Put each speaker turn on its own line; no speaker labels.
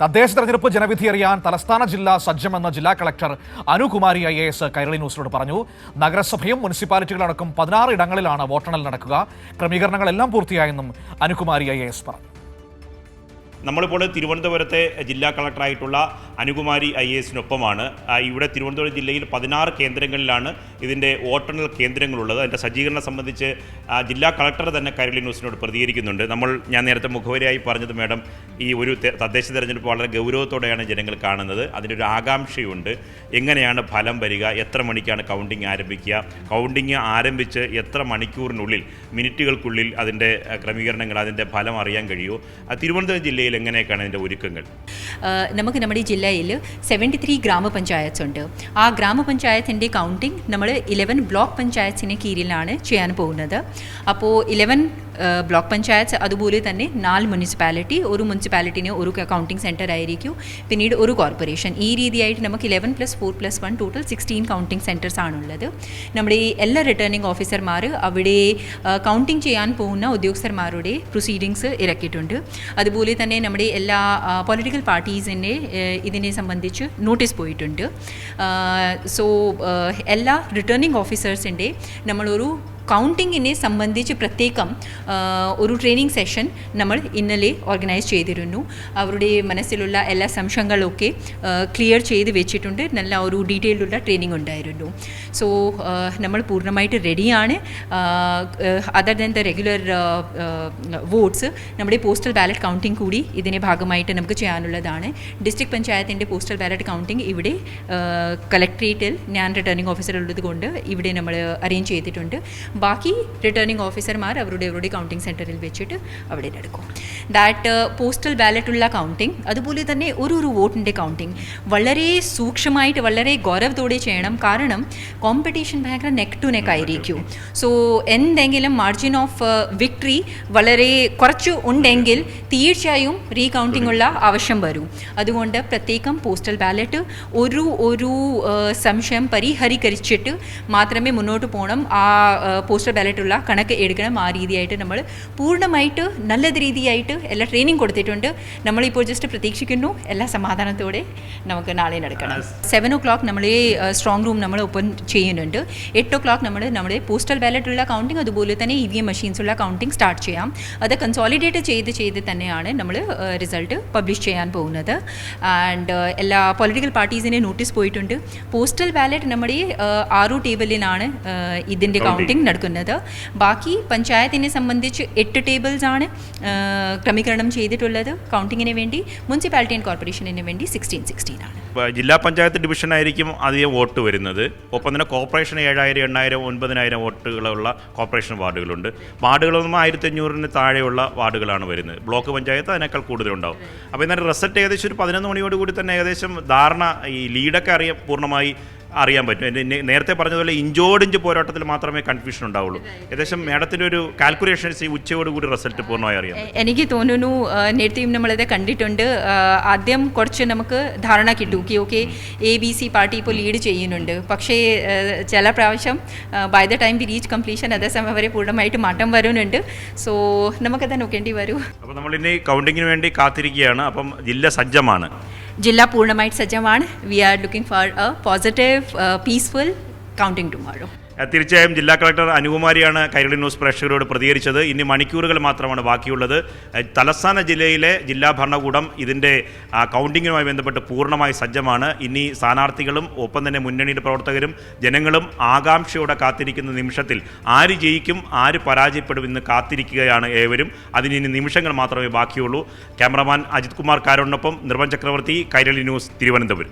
തദ്ദേശ തെരഞ്ഞെടുപ്പ് ജനവിധി അറിയാൻ തലസ്ഥാന ജില്ല സജ്ജമെന്ന് ജില്ലാ കളക്ടർ അനുകുമാരി IAS കൈരളി ന്യൂസിനോട് പറഞ്ഞു. നഗരസഭയും മുനിസിപ്പാലിറ്റികളടക്കം 16 ഇടങ്ങളിലാണ് വോട്ടെണ്ണൽ നടക്കുക. ക്രമീകരണങ്ങളെല്ലാം പൂർത്തിയായെന്നും അനുകുമാരി IAS പറഞ്ഞു.
നമ്മളിപ്പോൾ തിരുവനന്തപുരത്തെ ജില്ലാ കളക്ടറായിട്ടുള്ള അനുകുമാരി IASനൊപ്പമാണ്. ഇവിടെ തിരുവനന്തപുരം ജില്ലയിൽ 16 കേന്ദ്രങ്ങളിലാണ് ഇതിൻ്റെ വോട്ടെണ്ണൽ കേന്ദ്രങ്ങളുള്ളത്. അതിൻ്റെ സജ്ജീകരണം സംബന്ധിച്ച് ജില്ലാ കളക്ടർ തന്നെ കൈരളി ന്യൂസിനോട് പ്രതികരിക്കുന്നുണ്ട്. ഞാൻ നേരത്തെ മുഖവരിയായി പറഞ്ഞത് മാഡം, ഈ ഒരു തദ്ദേശ തെരഞ്ഞെടുപ്പ് വളരെ ഗൗരവത്തോടെയാണ് ജനങ്ങൾ കാണുന്നത്. അതിനൊരു ആകാംക്ഷയുണ്ട്. എങ്ങനെയാണ് ഫലം വരിക, എത്ര മണിക്കാണ് കൗണ്ടിങ് ആരംഭിക്കുക, കൗണ്ടിങ് ആരംഭിച്ച് എത്ര മണിക്കൂറിനുള്ളിൽ, മിനിറ്റുകൾക്കുള്ളിൽ അതിൻ്റെ ക്രമീകരണങ്ങൾ, അതിൻ്റെ ഫലം അറിയാൻ കഴിയുമോ? തിരുവനന്തപുരം ജില്ലയിൽ എങ്ങനെയൊക്കെയാണ് ഇതിൻ്റെ ഒരുക്കങ്ങൾ?
നമുക്ക് നമ്മുടെ ജില്ലയിൽ 73 ഗ്രാമപഞ്ചായത്ത് ഉണ്ട്. ആ ഗ്രാമപഞ്ചായത്തിൻ്റെ കൗണ്ടിങ് നമ്മൾ 11 ബ്ലോക്ക് പഞ്ചായത്തിന് കീഴിലാണ് ചെയ്യാൻ പോകുന്നത്. അപ്പോൾ 11 ബ്ലോക്ക് പഞ്ചായത്ത്, അതുപോലെ തന്നെ 4 മുനിസിപ്പാലിറ്റി, ഒരു മുനിസിപ്പാലിറ്റിന് ഒരു കൗണ്ടിങ് സെൻറ്റർ ആയിരിക്കും, പിന്നീട് ഒരു കോർപ്പറേഷൻ. ഈ രീതിയായിട്ട് നമുക്ക് 11 + 4 + 1 ടോട്ടൽ 16 കൗണ്ടിങ് സെൻറ്റേഴ്സ് ആണുള്ളത്. നമ്മുടെ ഈ എല്ലാ റിട്ടേണിംഗ് ഓഫീസർമാർ അവിടെ കൗണ്ടിങ് ചെയ്യാൻ പോകുന്ന ഉദ്യോഗസ്ഥന്മാരുടെ പ്രൊസീഡിങ്സ് ഇറക്കിയിട്ടുണ്ട്. അതുപോലെ തന്നെ നമ്മുടെ എല്ലാ പൊളിറ്റിക്കൽ പാർട്ടീസിനെ ഇതിനെ സംബന്ധിച്ച് നോട്ടീസ് പോയിട്ടുണ്ട്. സോ എല്ലാ റിട്ടേണിംഗ് ഓഫീസേഴ്സിൻ്റെ നമ്മളൊരു കൗണ്ടിങ്ങിനെ സംബന്ധിച്ച് പ്രത്യേകം ഒരു ട്രെയിനിങ് സെഷൻ നമ്മൾ ഇന്നലെ ഓർഗനൈസ് ചെയ്തിരുന്നു. അവരുടെ മനസ്സിലുള്ള എല്ലാ സംശയങ്ങളൊക്കെ ക്ലിയർ ചെയ്ത് വെച്ചിട്ടുണ്ട്. നല്ല ഒരു ഡീറ്റെയിൽഡുള്ള ട്രെയിനിങ് ഉണ്ടായിരുന്നു. സോ നമ്മൾ പൂർണ്ണമായിട്ട് റെഡിയാണ്. Other than the regular votes, നമ്മുടെ പോസ്റ്റൽ ബാലറ്റ് കൗണ്ടിങ് കൂടി ഇതിൻ്റെ ഭാഗമായിട്ട് നമുക്ക് ചെയ്യാനുള്ളതാണ്. ഡിസ്ട്രിക്ട് പഞ്ചായത്തിൻ്റെ പോസ്റ്റൽ ബാലറ്റ് കൗണ്ടിങ് ഇവിടെ കളക്ട്രേറ്റിൽ ഞാൻ റിട്ടേണിംഗ് ഓഫീസർ ഉള്ളത് കൊണ്ട് ഇവിടെ നമ്മൾ അറേഞ്ച് ചെയ്തിട്ടുണ്ട്. ബാക്കി റിട്ടേണിംഗ് ഓഫീസർമാർ അവരുടെ കൗണ്ടിങ് സെൻറ്ററിൽ വെച്ചിട്ട് അവിടെ നടക്കും. ദാറ്റ് പോസ്റ്റൽ ബാലറ്റുള്ള കൗണ്ടിങ്, അതുപോലെ തന്നെ ഒരു വോട്ടിൻ്റെ കൗണ്ടിങ് വളരെ സൂക്ഷ്മമായിട്ട്, വളരെ ഗൗരവത്തോടെ ചെയ്യണം. കാരണം കോമ്പറ്റീഷൻ ഭയങ്കര നെക്ക് ടു നെക്ക് ആയിരിക്കും. സോ എന്തെങ്കിലും മാർജിൻ ഓഫ് വിക്ടറി വളരെ കുറച്ച് ഉണ്ടെങ്കിൽ തീർച്ചയായും റീകൗണ്ടിംഗ് ഉള്ള ആവശ്യം വരും. അതുകൊണ്ട് പ്രത്യേകം പോസ്റ്റൽ ബാലറ്റ് ഒരു സംശയം പരിഹരിച്ചിട്ട് മാത്രമേ മുന്നോട്ട് പോകണം. ആ പോസ്റ്റൽ ബാലറ്റുള്ള കണക്ക് എടുക്കണം. ആ രീതിയായിട്ട് നമ്മൾ പൂർണ്ണമായിട്ട് നല്ല രീതിയായിട്ട് എല്ലാ ട്രെയിനിങ് കൊടുത്തിട്ടുണ്ട്. നമ്മളിപ്പോൾ ജസ്റ്റ് പ്രതീക്ഷിക്കുന്നു എല്ലാ സമാധാനത്തോടെ നമുക്ക് നാളെ നടക്കണം. 7 o'clock നമ്മൾ സ്ട്രോങ് റൂം നമ്മൾ ഓപ്പൺ ചെയ്യുന്നുണ്ട്. 8 o'clock നമ്മൾ നമ്മുടെ പോസ്റ്റൽ ബാലറ്റുള്ള കൗണ്ടിങ്, അതുപോലെ തന്നെ EVM മെഷീൻസുള്ള കൗണ്ടിങ് സ്റ്റാർട്ട് ചെയ്യാം. അത് കൺസോളിഡേറ്റ് ചെയ്ത് തന്നെയാണ് നമ്മൾ റിസൾട്ട് പബ്ലിഷ് ചെയ്യാൻ പോകുന്നത്. ആൻഡ് എല്ലാ പൊളിറ്റിക്കൽ പാർട്ടീസിനെ നോട്ടീസ് പോയിട്ടുണ്ട്. പോസ്റ്റൽ ബാലറ്റ് നമ്മുടെ 6 ടേബിളിലാണ് ഇതിൻ്റെ കൗണ്ടിങ് നടക്കുന്നത്. ബാക്കി പഞ്ചായത്തിനെ സംബന്ധിച്ച് 8 ടേബിൾസ് ആണ് ക്രമീകരണം ചെയ്തിട്ടുള്ളത് കൗണ്ടിങ്ങിന് വേണ്ടി. മുനിസിപ്പാലിറ്റി ആൻഡ് കോർപ്പറേഷനിന് വേണ്ടി 16 ആണ്.
ജില്ലാ പഞ്ചായത്ത് ഡിവിഷനായിരിക്കും അധികം വോട്ട് വരുന്നത്. ഒപ്പം തന്നെ കോർപ്പറേഷൻ 7000, 8000, 9000 വോട്ടുകളുള്ള കോർപ്പറേഷൻ വാർഡുകളുണ്ട്. വാർഡുകളൊന്നും 1500-ന് താഴെയുള്ള വാർഡുകളാണ് വരുന്നത്. ബ്ലോക്ക് പഞ്ചായത്ത് അതിനേക്കാൾ കൂടുതലുണ്ടാവും. അപ്പോൾ എന്നാൽ റിസൾട്ട് ഏകദേശം ഒരു 11 മണിയോടുകൂടി തന്നെ ഏകദേശം ധാരണ, ഈ ലീഡൊക്കെ പൂർണ്ണമായി അറിയാൻ പറ്റും. നേരത്തെ പറഞ്ഞതുപോലെ ഇഞ്ചോടിഞ്ച് പോരാട്ടത്തിൽ മാത്രമേ കൺഫ്യൂഷൻ ഉണ്ടാവുള്ളൂ. ഏകദേശം മേഡത്തിൻ്റെ ഒരു കാൽക്കുലേഷൻസ് ഈ ഉച്ചയോടുകൂടി റിസൾട്ട് പൂർണ്ണമായി അറിയാം.
എനിക്ക് തോന്നുന്നു നേരത്തെയും നമ്മളത് കണ്ടിട്ടുണ്ട്. ആദ്യം കുറച്ച് നമുക്ക് ധാരണ കിട്ടും ഓക്കെ ABC പാർട്ടി ഇപ്പോൾ ലീഡ് ചെയ്യുന്നുണ്ട്. പക്ഷേ ചില പ്രാവശ്യം by the time we reach completion അതേസമയം വരെ പൂർണ്ണമായിട്ട് മാറ്റം വരുന്നുണ്ട്. സോ നമുക്കത് നോക്കേണ്ടി വരും.
അപ്പോൾ നമ്മളിനി കൗണ്ടിങ്ങിന് വേണ്ടി കാത്തിരിക്കുകയാണ്. അപ്പം ജില്ല സജ്ജമാണ്.
ജില്ല പൂർണ്ണമായിട്ട് സജ്ജമാണ്. We are looking for a positive peaceful counting tomorrow.
തീർച്ചയായും ജില്ലാ കളക്ടർ അനുകുമാരിയാണ് കൈരളി ന്യൂസ് പ്രേക്ഷകരോട് പ്രതികരിച്ചത്. ഇനി മണിക്കൂറുകൾ മാത്രമാണ് ബാക്കിയുള്ളത്. തലസ്ഥാന ജില്ലയിലെ ജില്ലാ ഭരണകൂടം ഇതിൻ്റെ കൗണ്ടിങ്ങുമായി ബന്ധപ്പെട്ട് പൂർണ്ണമായി സജ്ജമാണ്. ഇനി സ്ഥാനാർത്ഥികളും ഒപ്പം തന്നെ മുന്നണിയുടെ പ്രവർത്തകരും ജനങ്ങളും ആകാംക്ഷയോടെ കാത്തിരിക്കുന്ന നിമിഷത്തിൽ ആര് ജയിക്കും, ആര് പരാജയപ്പെടും എന്ന് കാത്തിരിക്കുകയാണ് ഏവരും. അതിന് ഇനി നിമിഷങ്ങൾ മാത്രമേ ബാക്കിയുള്ളൂ. ക്യാമറമാൻ അജിത് കുമാർ കാരോണിനൊപ്പം നിർവൻ ചക്രവർത്തി, കൈരളി ന്യൂസ്, തിരുവനന്തപുരം.